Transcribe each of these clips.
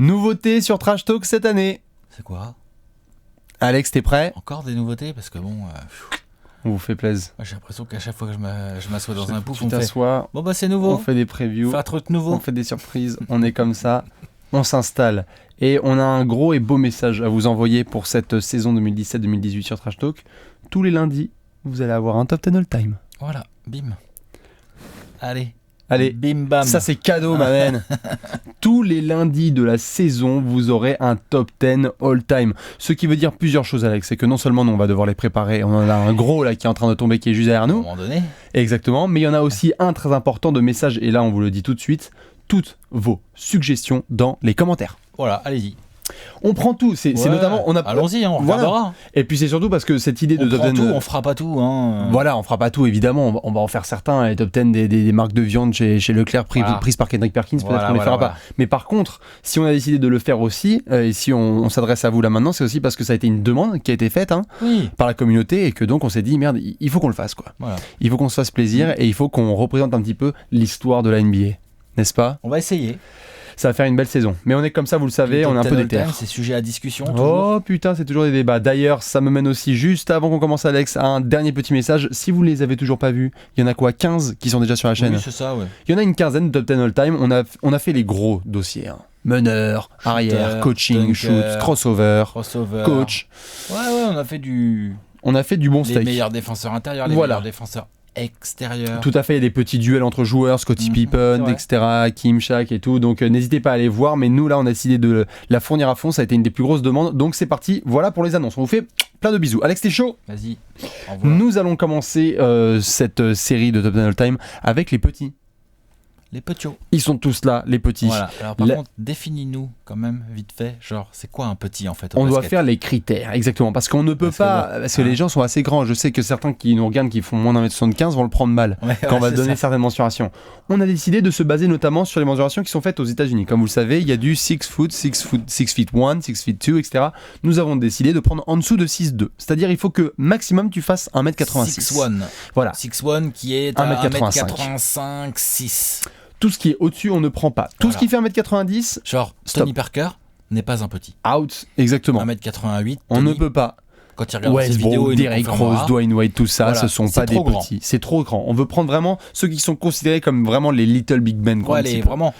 Nouveauté sur Trash Talk cette année. C'est quoi ? Alex, t'es prêt ? Encore des nouveautés ? Parce que bon... On vous fait plaisir. J'ai l'impression qu'à chaque fois que je m'assois dans un pouf, on fait... Bon bah c'est nouveau. On fait des previews. Fait un truc nouveau. On fait des surprises. On est comme ça. On s'installe. Et on a un gros et beau message à vous envoyer pour cette saison 2017-2018 sur Trash Talk. Tous les lundis, vous allez avoir un top 10 all time. Voilà, bim. Allez, bim bam. Ça c'est cadeau, ma man. Tous les lundis de la saison, vous aurez un top 10 all time. Ce qui veut dire plusieurs choses, Alex. C'est que non seulement nous, on va devoir les préparer, on en a un gros là qui est en train de tomber, qui est juste derrière nous. À un moment donné. Exactement. Mais il y en a aussi un très important de message. Et là, on vous le dit tout de suite. Toutes vos suggestions dans les commentaires. Voilà, allez-y. On prend tout, c'est notamment... Allons-y, on regardera. Et puis c'est surtout parce que cette idée de top 10... On fera pas tout. Hein. Voilà, on fera pas tout, évidemment. On va en faire certains, les top 10 des marques de viande chez Leclerc prises par Kendrick Perkins, peut-être qu'on les fera pas. Mais par contre, si on a décidé de le faire aussi, et si on s'adresse à vous là maintenant, c'est aussi parce que ça a été une demande qui a été faite par la communauté, et que donc on s'est dit, merde, il faut qu'on le fasse, quoi. Voilà. Il faut qu'on se fasse plaisir, et il faut qu'on représente un petit peu l'histoire de la NBA. N'est-ce pas ? On va essayer. Ça va faire une belle saison. Mais on est comme ça, vous le savez, on est un peu déter. C'est sujet à discussion. Oh putain, c'est toujours des débats. D'ailleurs, ça me mène aussi juste avant qu'on commence, Alex, à un dernier petit message. Si vous les avez toujours pas vus, il y en a quoi, 15 qui sont déjà sur la chaîne ? Oui, c'est ça, ouais. Il y en a une quinzaine de top 10 all time. On a fait les gros dossiers. Meneur, arrière, coaching, dunker, shoot, crossover, coach. Ouais, on a fait du bon steak. Les meilleurs défenseurs intérieurs, les meilleurs défenseurs extérieur. Tout à fait, il y a des petits duels entre joueurs, Scottie Pippen, etc., Kim, Shaq et tout, donc n'hésitez pas à aller voir, mais nous là on a décidé de la fournir à fond, ça a été une des plus grosses demandes, donc c'est parti, voilà pour les annonces, on vous fait plein de bisous. Alex, t'es chaud ? Vas-y, nous allons commencer cette série de Top 10 All Time avec les petits. Les petits. Ils sont tous là, les petits. Voilà. Alors par contre, définis-nous quand même vite fait, genre c'est quoi un petit en fait ? On doit faire les critères, exactement, parce qu'on ne peut parce que les gens sont assez grands. Je sais que certains qui nous regardent qui font moins d'1m75 vont le prendre mal quand on va donner certaines mensurations. On a décidé de se baser notamment sur les mensurations qui sont faites aux États-Unis. Comme vous le savez, il y a du 6 foot, 6 feet 1, 6 feet 2, etc. Nous avons décidé de prendre en dessous de 6'2". C'est-à-dire il faut que maximum tu fasses 1m86. 6'1". Voilà. 6'1 qui est à 1m85, 6. Tout ce qui est au-dessus, on ne prend pas. Tout ce qui fait 1m90... Genre, Tony Parker n'est pas un petit. Out, exactement. 1m88, on ne peut pas. Quand il regarde ses vidéos, Derrick Rose, Dwayne Wade, tout ça, ce sont pas des petits. C'est trop grand. On veut prendre vraiment ceux qui sont considérés comme vraiment les little big men. Vraiment.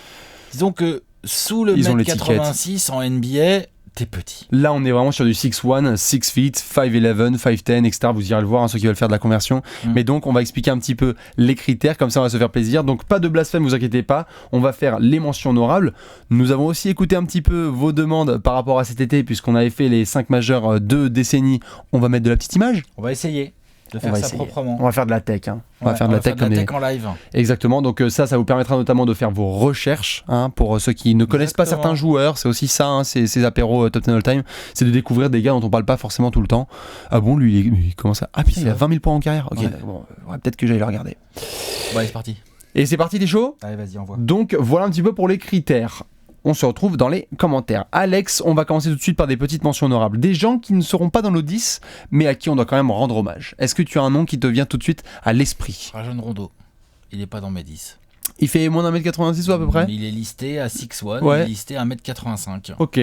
Disons que sous le 1m86 en NBA... T'es petit. Là, on est vraiment sur du 6'1", 6 feet, 5'11", 5'10", etc. Vous irez le voir, ceux qui veulent faire de la conversion. Mais donc, on va expliquer un petit peu les critères, comme ça, on va se faire plaisir. Donc, pas de blasphème, vous inquiétez pas. On va faire les mentions honorables. Nous avons aussi écouté un petit peu vos demandes par rapport à cet été, puisqu'on avait fait les 5 majeurs de décennies. On va mettre de la petite image. On va essayer de faire ça proprement. On va faire de la tech. On va faire de la tech en live. Exactement. Donc ça vous permettra notamment de faire vos recherches. Pour ceux qui ne connaissent pas certains joueurs, c'est aussi ça, ces apéros Top 10 All Time. C'est de découvrir des gars dont on parle pas forcément tout le temps. Ah bon, lui il commence à... Ah putain, il a 20 000 points en carrière. Ok, bon, peut-être que j'aille le regarder. Bon, allez, c'est parti. Et c'est parti, t'es chaud ? Allez, vas-y, envoie. Donc voilà un petit peu pour les critères. On se retrouve dans les commentaires. Alex, on va commencer tout de suite par des petites mentions honorables. Des gens qui ne seront pas dans nos 10, mais à qui on doit quand même rendre hommage. Est-ce que tu as un nom qui te vient tout de suite à l'esprit ? Rajon Rondo. Il n'est pas dans mes 10. Il fait moins d'1m86 ou à peu près ? Il est listé à 6'1", il est listé à 1m85. Ok.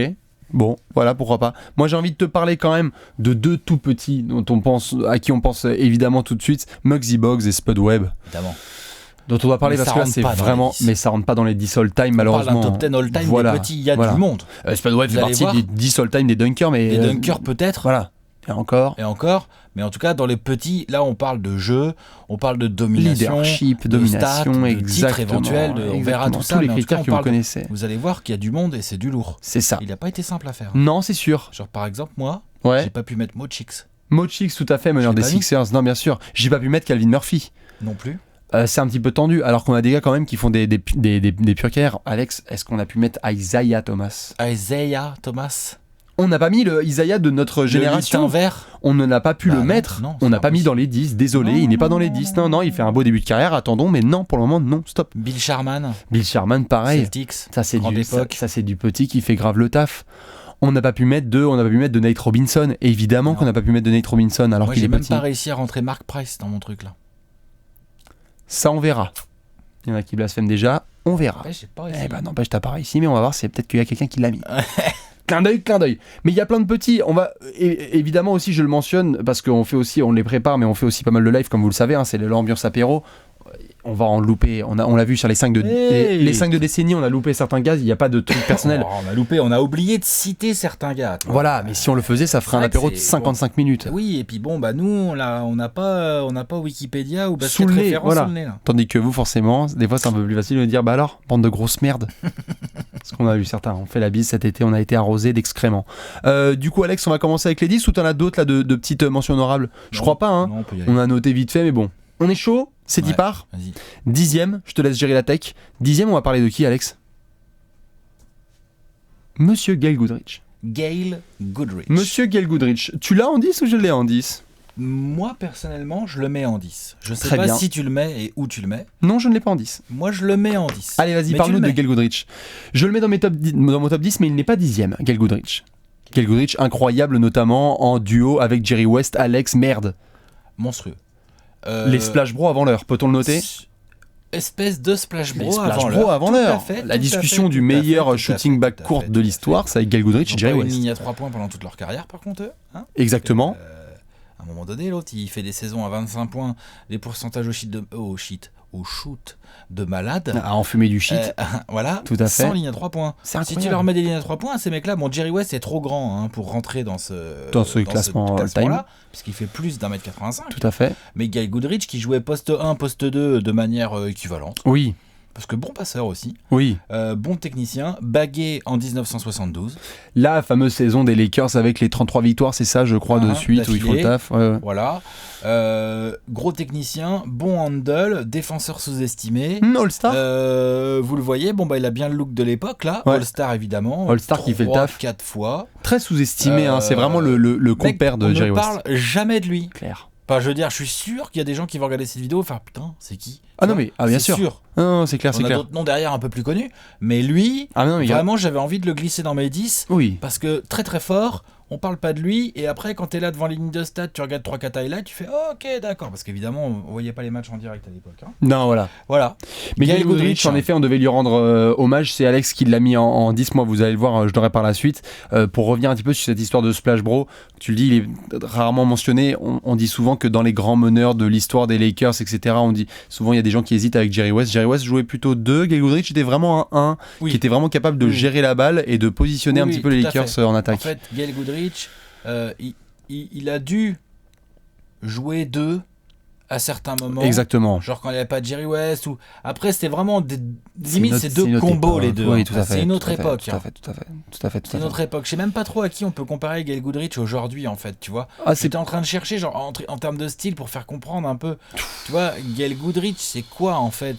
Bon, voilà, pourquoi pas. Moi, j'ai envie de te parler quand même de deux tout petits à qui on pense évidemment tout de suite. Muggsy Bogues et Spud Webb. Évidemment. Dont on doit parler parce que là c'est vraiment, mais ça rentre pas dans les 10 all time malheureusement. On parle d'un top 10 all time des petits, il y a du monde. Spud Webb fait partie des 10 all time des dunkers, mais des dunkers peut-être. Voilà. Et encore, mais en tout cas dans les petits, là on parle de jeu, on parle de domination, leadership, de domination, stats, de titres éventuels, on verra tout ça. Tous les critères que vous connaissez. Vous allez voir qu'il y a du monde et c'est du lourd. C'est ça. Il n'a pas été simple à faire. Non, c'est sûr. Genre par exemple moi, j'ai pas pu mettre Mo Chicks. Mo Chicks, tout à fait, meneur des Sixers. Non, bien sûr. J'ai pas pu mettre Calvin Murphy. Non plus. C'est un petit peu tendu, alors qu'on a des gars quand même qui font des pure carrières. Alex, est-ce qu'on a pu mettre Isaiah Thomas ? On n'a pas mis le Isaiah de notre génération. Vert. On ne l'a pas pu le mettre. On n'a pas mis dans les 10. Désolé, il n'est pas dans les 10. Non, il fait un beau début de carrière. Attendons, mais non, pour le moment, non, stop. Bill Sharman, pareil. Celtics. Ça, c'est du petit qui fait grave le taf. On n'a pas pu mettre de Nate Robinson. Évidemment qu'on n'a pas pu mettre de Nate Robinson alors qu'il est petit. Moi, j'ai même pas réussi à rentrer Mark Price dans mon truc là. Ça, on verra. Il y en a qui blasphèment déjà. On verra. J'ai pas réussi. N'empêche, t'as pas réussi, mais on va voir, c'est peut-être qu'il y a quelqu'un qui l'a mis. Clin d'œil. Mais il y a plein de petits. On va évidemment aussi, je le mentionne parce qu'on les prépare, mais on fait aussi pas mal de live, comme vous le savez. C'est l'ambiance apéro. On va en louper. On l'a vu sur les 5 de décennie, on a loupé certains gars. Il n'y a pas de truc personnel. On a oublié de citer certains gars. Voilà, mais si on le faisait, ça ferait un apéro de 55 minutes. Oui, et puis nous, on n'a pas Wikipédia ou basket référence sous le nez. Là. Tandis que vous, forcément, des fois, c'est un peu plus facile de dire, alors, bande de grosses merdes. Parce qu'on a vu certains. On fait la bise cet été, on a été arrosé d'excréments. Du coup, Alex, on va commencer avec les 10 ou t'en as d'autres là de petites mentions honorables? Je crois pas. Non, on a noté vite fait, mais bon. On est chaud? C'est 10 parts. 10e, je te laisse gérer la tech. 10e, on va parler de qui, Alex? Monsieur Gail Goodrich. Monsieur Gail Goodrich. Tu l'as en 10 ou je l'ai en 10? Moi, personnellement, je le mets en 10. Je sais pas si tu le mets et où tu le mets. Non, je ne l'ai pas en 10. Moi, je le mets en 10. Allez, vas-y, parle-nous de Gail Goodrich. Je le mets dans mon top 10, mais il n'est pas 10e, Gail Goodrich. Gail Goodrich, incroyable, notamment en duo avec Jerry West, Alex, merde. Monstrueux. Les Splash Bros avant l'heure, peut-on le noter? Espèce de Splash Bros avant l'heure. La discussion du meilleur shooting back court de l'histoire, c'est avec Gail Goodrich et Jerry West. Ils ont une ligne à 3 points pendant toute leur carrière, par contre, eux. Exactement. À un moment donné, l'autre, il fait des saisons à 25 points, des pourcentages au shoot de malade. À enfumer du shit. Voilà, tout à fait. Sans ligne à 3 points. Si tu leur mets des lignes à 3 points, ces mecs-là, Jerry West est trop grand pour rentrer dans ce classement all-time. Puisqu'il fait plus d'1m85. Tout à fait. Mais Gail Goodrich qui jouait poste 1, poste 2 de manière équivalente. Oui. Parce que bon passeur aussi. Oui. Bon technicien. Bagué en 1972. La fameuse saison des Lakers avec les 33 victoires, c'est ça, je crois, de suite, où ils font le taf. Ouais. Voilà. Gros technicien, bon handle, défenseur sous-estimé. All-Star. Vous le voyez, il a bien le look de l'époque, là. Ouais. All-Star, évidemment. All-Star qui fait le taf. 4 fois. Très sous-estimé, c'est vraiment le compère de Jerry West. On ne parle jamais de lui. Clair. Enfin, je veux dire, je suis sûr qu'il y a des gens qui vont regarder cette vidéo et faire putain, c'est qui? Bien sûr. Non, c'est clair, On a d'autres noms derrière un peu plus connus, mais lui, vraiment, j'avais envie de le glisser dans mes 10. Oui. Parce que très très fort, on parle pas de lui, et après, quand t'es là devant les lignes de stats, tu regardes 3-4 highlights, tu fais ok, d'accord. Parce qu'évidemment, on voyait pas les matchs en direct à l'époque. Non, voilà. Mais Gail Goodrich, en effet, on devait lui rendre hommage. C'est Alex qui l'a mis en 10. Moi, vous allez le voir, je l'aurai par la suite. Pour revenir un petit peu sur cette histoire de Splash Bro, tu le dis, il est rarement mentionné. On dit souvent que dans les grands meneurs de l'histoire des Lakers, etc., on dit souvent il y a des gens qui hésitent avec Jerry West. Jerry West jouait plutôt 2. Gail Goodrich était vraiment un 1 qui était vraiment capable de gérer la balle et de positionner un petit peu les Lakers en attaque. En fait, Gail Goodrich, il a dû jouer 2 à certains moments. Exactement. Genre quand il n'y avait pas de Jerry West ou après c'était vraiment limite c'est deux combos les deux. Oui, tout à fait. C'est une autre époque. Tout à fait. C'est une autre époque. Je sais même pas trop à qui on peut comparer Gail Goodrich aujourd'hui en fait, tu vois. J'étais en train de chercher genre en termes de style pour faire comprendre un peu. Tu vois, Gail Goodrich, c'est quoi en fait?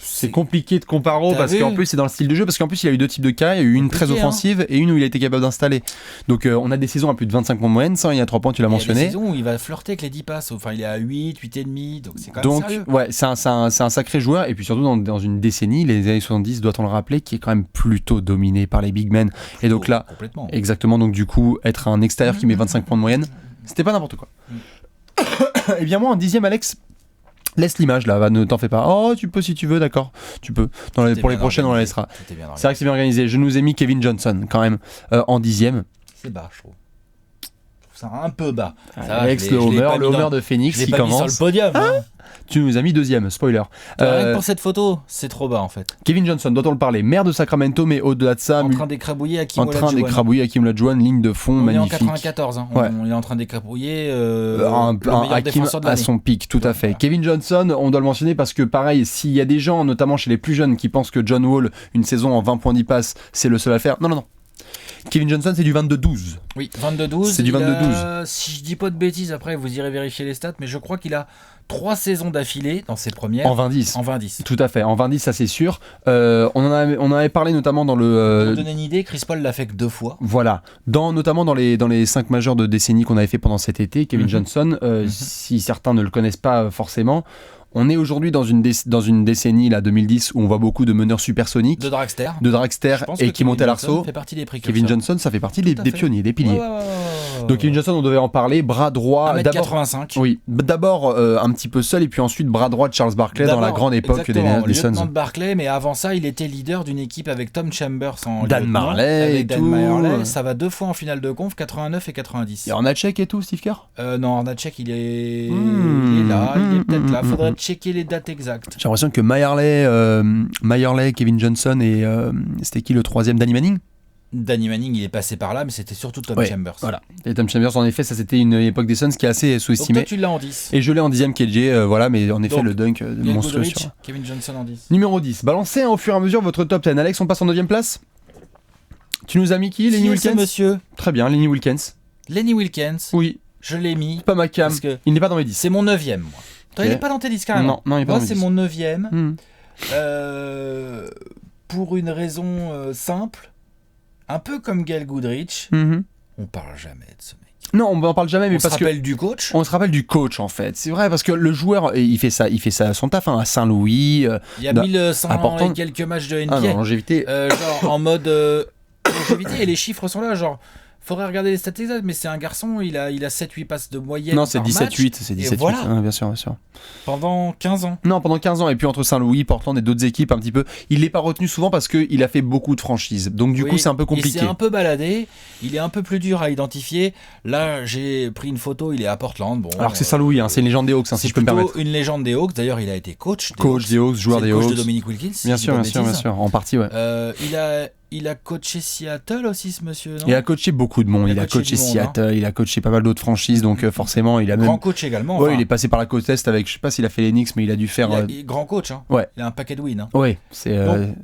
C'est compliqué de comparer parce qu'en plus c'est dans le style de jeu, parce qu'en plus il y a eu 2 types de cas, il y a eu une très offensive et une où il a été capable d'installer. Donc on a des saisons à plus de 25 points de moyenne, ça il y a 3 points, tu l'as mentionné. Il y a des saisons où il va flirter avec les 10 passes, enfin il est à 8, 8,5, donc c'est quand même sérieux. Ouais, c'est un sacré joueur, et puis surtout dans une décennie, les années 70, doit-on le rappeler, qui est quand même plutôt dominé par les big men. Et donc là, complètement. Exactement, donc du coup, être un extérieur qui met 25 points de moyenne, c'était pas n'importe quoi. Et bien moi en 10e, Alex, laisse l'image là, ne t'en fais pas. Oh, tu peux si tu veux, d'accord. Tu peux. Pour les prochaines, on la laissera. C'est vrai que c'est bien organisé. Je nous ai mis Kevin Johnson quand même en 10e. C'est bas, je trouve. Ça un peu bas. Alex, le Homer de Phoenix qui commence. Mis sur le podium. Tu nous as mis 2e, spoiler. Rien que pour cette photo, c'est trop bas en fait. Kevin Johnson, doit-on le parler? Maire de Sacramento, mais au-delà de ça. En train d'écrabouiller Hakeem Olajuwon, ligne de fond magnifique. On est en 94, on est en train d'écrabouiller Hakeem à son pic, tout à fait. Voilà. Kevin Johnson, on doit le mentionner parce que pareil, s'il y a des gens, notamment chez les plus jeunes, qui pensent que John Wall, une saison en 20 points 10 passes, c'est le seul à faire. Non. Kevin Johnson, c'est du 22-12. Oui, 22-12. C'est du 22-12. Si je dis pas de bêtises, après, vous irez vérifier les stats, mais je crois qu'il a 3 saisons d'affilée dans ses premières. En 20-10. En 20-10. Tout à fait, en 20-10, ça c'est sûr. On en avait parlé notamment dans le... Pour donner une idée, Chris Paul l'a fait que 2 fois. Voilà. Notamment dans les 5 majeurs de décennie qu'on avait fait pendant cet été, Kevin Johnson, si certains ne le connaissent pas forcément, on est aujourd'hui dans une décennie, là, 2010, où on voit beaucoup de meneurs supersoniques. De dragster. Et qui montent à l'arceau. Kevin Johnson, ça fait partie des pionniers, des piliers. Donc Kevin Johnson, on devait en parler. Bras droit. 1m85. Oui. D'abord un petit peu seul, et puis ensuite bras droit de Charles Barkley dans la grande époque des Suns. Lieutenant de Barkley, mais avant ça, il était leader d'une équipe avec Tom Chambers en Dan Marley et tout. Ça va 2 fois en finale de conf, 89 et 90. Et Hornacek et tout, Steve Kerr non, Hornacek, il est là, il est peut-être là. Faudrait checker les dates exactes. J'ai l'impression que Mayerley, Kevin Johnson et c'était qui le troisième, Danny Manning? Danny Manning, il est passé par là, mais c'était surtout Tom Chambers. Voilà. Et Tom Chambers, en effet, ça c'était une époque des Suns qui est assez sous-estimée. Donc toi, tu l'as en 10. Et je l'ai en 10e KJ, voilà, mais en effet, donc, le dunk monstrueux sur... Kevin Johnson en 10. Numéro 10. Balancez au fur et à mesure votre top 10. Alex, on passe en 9e place. Tu nous as mis qui, Lenny Wilkens? Monsieur. Très bien, Lenny Wilkens. Lenny Wilkens. Oui. Je l'ai mis. Pas ma cam. Il n'est pas dans mes 10. C'est mon 9e, moi. Toi, il n'est pas dans tes 10 carrément. Non, il n'est pas dans mes 10. Moi, c'est mon 9e. Pour une raison simple. Un peu comme Gail Goodrich, on parle jamais de ce mec. Non, on n'en parle jamais, mais parce que... On se rappelle du coach. On se rappelle du coach, en fait. C'est vrai, parce que le joueur, il fait ça son taf, à Saint-Louis. Il y a 1100 et quelques matchs de NBA. Ah non, longévité. Genre en mode longévité, et les chiffres sont là, genre... Faudrait regarder les stats exactes, mais c'est un garçon, il a 7-8 passes de moyenne. Non, c'est 17-8, c'est 17-8. Voilà. Bien sûr. Pendant 15 ans. Non, pendant 15 ans. Et puis entre Saint-Louis, Portland et d'autres équipes, un petit peu. Il n'est pas retenu souvent parce qu'il a fait beaucoup de franchises. Donc du coup, c'est un peu compliqué. Il s'est un peu baladé. Il est un peu plus dur à identifier. Là, j'ai pris une photo, il est à Portland. Bon, alors que c'est Saint-Louis, c'est une légende des Hawks, si je peux me permettre. Une légende des Hawks. D'ailleurs, il a été coach des Hawks, joueur des Hawks. Coach de Dominique Wilkins. Bien sûr. En partie, ouais. Il a coaché Seattle aussi, ce monsieur, non? Il a coaché beaucoup de monde. Il a coaché Seattle, il a coaché pas mal d'autres franchises, donc forcément, il a même... Grand coach également. Ouais, il est passé par la côte Est avec, je sais pas s'il a fait les Knicks, mais il a dû faire... Grand coach, hein. Ouais. Il a un paquet de wins. Hein. Ouais, c'est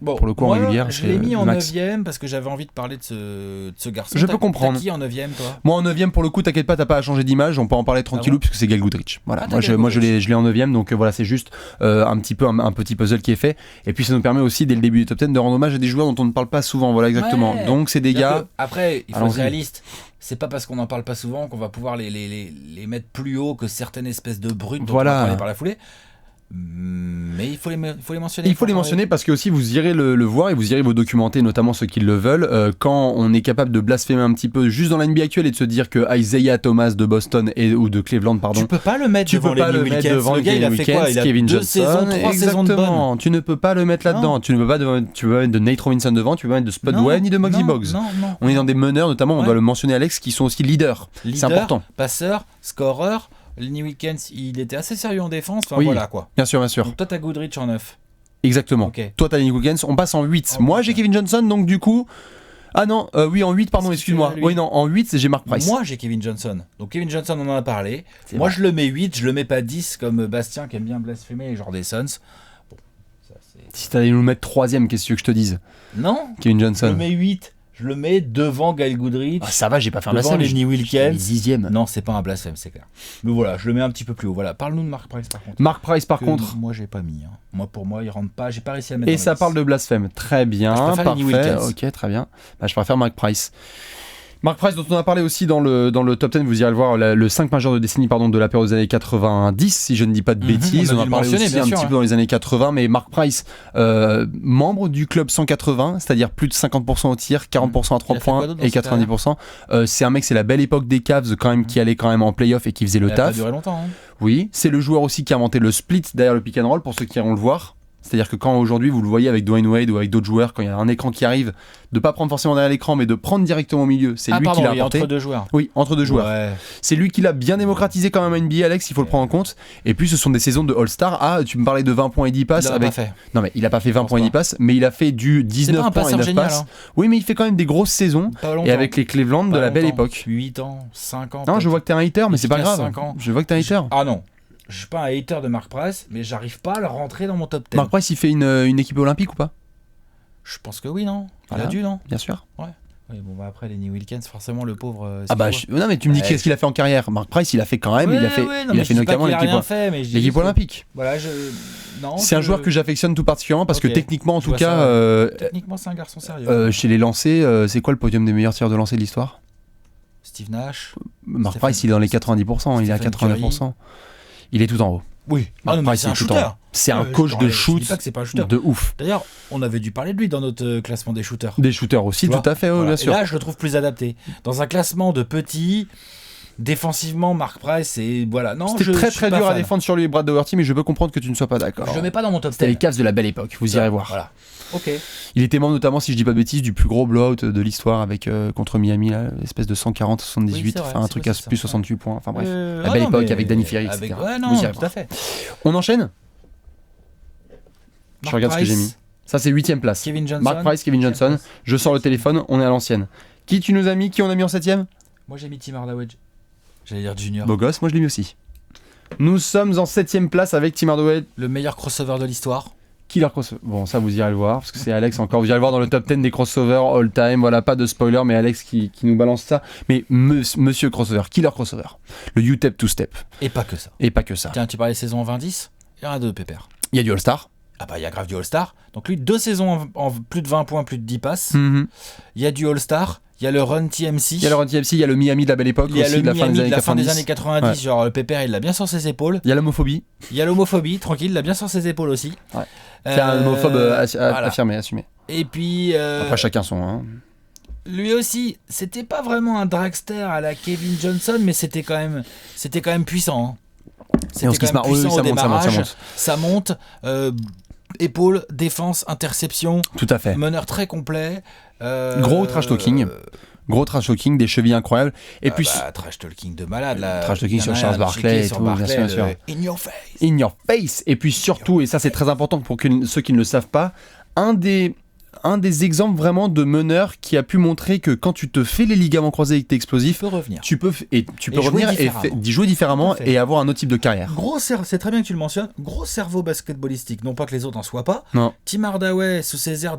pour le coup en régulière. Je l'ai mis en 9e parce que j'avais envie de parler de ce garçon. Je peux comprendre. T'as qui en 9e, toi? Moi en 9e, pour le coup, t'inquiète pas, t'as pas à changer d'image, on peut en parler tranquillou, puisque c'est Gail Goodrich. Voilà. Moi je l'ai en 9e, donc voilà, c'est juste un petit puzzle qui est fait. Et puis ça nous permet aussi, dès le début du top 10, de rendre hommage à des joueurs dont on ne parle pas souvent. Voilà, exactement. Ouais. Donc c'est des gars. Après, il faut être réaliste. C'est pas parce qu'on n'en parle pas souvent qu'on va pouvoir les mettre plus haut que certaines espèces de brutes dont on va parler par la foulée. Mais il faut les mentionner. Il faut les mentionner parce que aussi vous irez le voir et vous irez vous documenter, notamment ceux qui le veulent. Quand on est capable de blasphémer un petit peu juste dans la NBA actuelle et de se dire que Isaiah Thomas de Boston ou de Cleveland, pardon, tu peux pas le mettre devant Lenny Wilkens. Le gars, il a fait quoi? Il a Kevin Johnson, 3 saisons de bonnes. Tu ne peux pas le mettre là-dedans. Tu ne peux pas mettre de Nate Robinson devant. Tu peux pas mettre de Spud Webb ni de Muggsy Bogues. On est dans des meneurs, notamment. On doit le mentionner, Alex, qui sont aussi leaders. C'est important. Passeur, scoreur. Lenny Wilkens, il était assez sérieux en défense. Enfin, voilà quoi. Bien sûr. Donc toi, t'as Goodrich en 9. Exactement. Okay. Toi, t'as Lenny Wilkens. On passe en 8. Moi, j'ai Kevin Johnson, donc du coup. Ah non, oui, en 8, pardon, excuse-moi. Oui, non, en 8, j'ai Mark Price. Moi, j'ai Kevin Johnson. Donc Kevin Johnson, on en a parlé. Moi, je le mets 8, je le mets pas 10 comme Bastien qui aime bien blasphémer les genres des Suns. Bon, ça, si t'allais nous mettre 3ème, qu'est-ce que je te dise? Non. Kevin Johnson. Je le mets 8. Je le mets devant Gail Goodrich. Ah, ça va, j'ai pas fait un blasphème. Devant Lenny Wilkens. 10e. Non, c'est pas un blasphème, c'est clair. Mais voilà, je le mets un petit peu plus haut. Voilà, parle-nous de Mark Price par contre. Mark Price par contre. Moi, j'ai pas mis. Hein. Pour moi, il rentre pas. J'ai pas réussi à le mettre. Et ça parle de blasphème. Très bien. Je préfère Lenny Wilkens. Ok, très bien. Je préfère Mark Price. Mark Price, dont on a parlé aussi dans le top 10, vous irez le voir, le 5 majeur de décennie de la période des années 90, si je ne dis pas de bêtises. On a parlé aussi un petit peu dans les années 80, mais Mark Price, membre du club 180, c'est-à-dire plus de 50% au tir, 40% à 3 points et 90%. C'est un mec, c'est la belle époque des Cavs quand même, qui allait quand même en playoff et qui faisait le taf. Ça a duré longtemps. Hein. Oui, c'est le joueur aussi qui a inventé le split derrière le pick and roll, pour ceux qui iront le voir. C'est-à-dire que quand aujourd'hui vous le voyez avec Dwayne Wade ou avec d'autres joueurs, quand il y a un écran qui arrive, de pas prendre forcément derrière l'écran, mais de prendre directement au milieu, c'est lui qui l'a apporté. Entre deux joueurs. Oui, entre deux joueurs. Ouais. C'est lui qui l'a bien démocratisé quand même à NBA, Alex, il faut le prendre en compte. Et puis ce sont des saisons de All-Star. Ah, tu me parlais de 20 points et 10 passes. Il a pas fait. Non mais il a pas fait 20 points et 10 passes, mais il a fait du 19 points et 9 passes. Hein. Oui, mais il fait quand même des grosses saisons. Et avec les Cleveland de la belle époque. 8 ans, 5 ans. Non, je vois que t'es un hater, mais c'est pas grave. Je vois que t'es un hater. Ah non. Je suis pas un hater de Mark Price, mais j'arrive pas à le rentrer dans mon top 10. Mark Price, il fait une équipe olympique ou pas? Je pense que oui, non? Voilà. Il a dû, non? Bien sûr. Ouais. Oui, bon, après, Lenny Wilkens, forcément, le pauvre. Non, mais tu me dis qu'est-ce qu'il a fait en carrière? Mark Price, il a fait quand même, il a fait notamment l'équipe olympique. Voilà, c'est un joueur que j'affectionne tout particulièrement parce que techniquement, en tout cas. Techniquement, c'est un garçon sérieux. Chez les lancers, c'est quoi le podium des meilleurs tireurs de lancer de l'histoire? Steve Nash. Mark Price, il est dans les 90%, il est à 89%. Il est tout en haut. Oui, Mark Price, c'est un shooter. C'est un coach de shoot. Je dis pas que c'est pas un shooter. De ouf. D'ailleurs, on avait dû parler de lui dans notre classement des shooters. Des shooters aussi, tout à fait, voilà. Bien sûr. Et là, je le trouve plus adapté. Dans un classement de petits, défensivement, Mark Price, et voilà. Non, c'était très dur à défendre sur lui, Brad Daugherty, mais je peux comprendre que tu ne sois pas d'accord. Je le mets pas dans mon top 10. C'était les Cavs de la belle époque, vous irez voir. Voilà. Ok. Il était membre notamment, si je dis pas de bêtises, du plus gros blowout de l'histoire avec contre Miami, là, l'espèce de 140-78, un truc à plus 68 points. Enfin bref, la belle époque avec Danny Ferry, etc. Ouais, non, tout à fait. On enchaîne. Je regarde ce que j'ai mis. Ça, c'est 8ème place. Kevin Johnson. Mark Price, Kevin Johnson. Je sors le téléphone, on est à l'ancienne. Qui tu nous as mis? Qui on a mis en 7ème? Moi, j'ai mis Tim Hardaway. J'allais dire Junior. Beau gosse, moi je l'ai mis aussi. Nous sommes en 7ème place avec Tim Hardaway. Le meilleur crossover de l'histoire. Killer crossover. Bon, ça vous irez le voir, parce que c'est Alex encore. Vous irez le voir dans le top 10 des crossovers all time. Voilà, pas de spoiler, mais Alex qui nous balance ça. Mais monsieur crossover, killer crossover. Le U-Tep two-step. Et pas que ça. Et pas que ça. Tiens, tu parlais saison 20-10. Il y en a deux, Pépère. Il y a du All-Star. Ah bah, il y a grave du All-Star. Donc lui, 2 saisons en plus de 20 points, plus de 10 passes. Il y a du All-Star. Il y a le Run TMC. Il y a le Run TMC, il y a le Miami de la belle époque aussi, de la fin des années 90. Ouais. Genre, le Pépère, il l'a bien sur ses épaules. Il y a l'homophobie. Il y a l'homophobie, tranquille, il l'a bien sur ses épaules aussi. Ouais. C'est un homophobe affirmé, assumé. Et puis... Après, chacun son... Hein. Lui aussi, c'était pas vraiment un dragster à la Kevin Johnson, mais c'était quand même puissant. Hein. C'était quand même puissant au démarrage. Ça monte. Épaule, défense, interception. Tout à fait. Meneur très complet. Gros trash talking. Gros trash talking, des chevilles incroyables. Et puis trash talking de malade là. Trash talking sur Charles Barkley et tout, bien sûr. In your face. In your face. Et puis surtout, et ça c'est très important pour ceux qui ne le savent pas, un des exemples vraiment de meneur qui a pu montrer que quand tu te fais les ligaments croisés et que t'es explosif, tu peux revenir et jouer différemment et avoir un autre type de carrière. C'est très bien que tu le mentionnes. Gros cerveau basketballistique, non pas que les autres en soient pas. Non. Tim Hardaway sous ses airs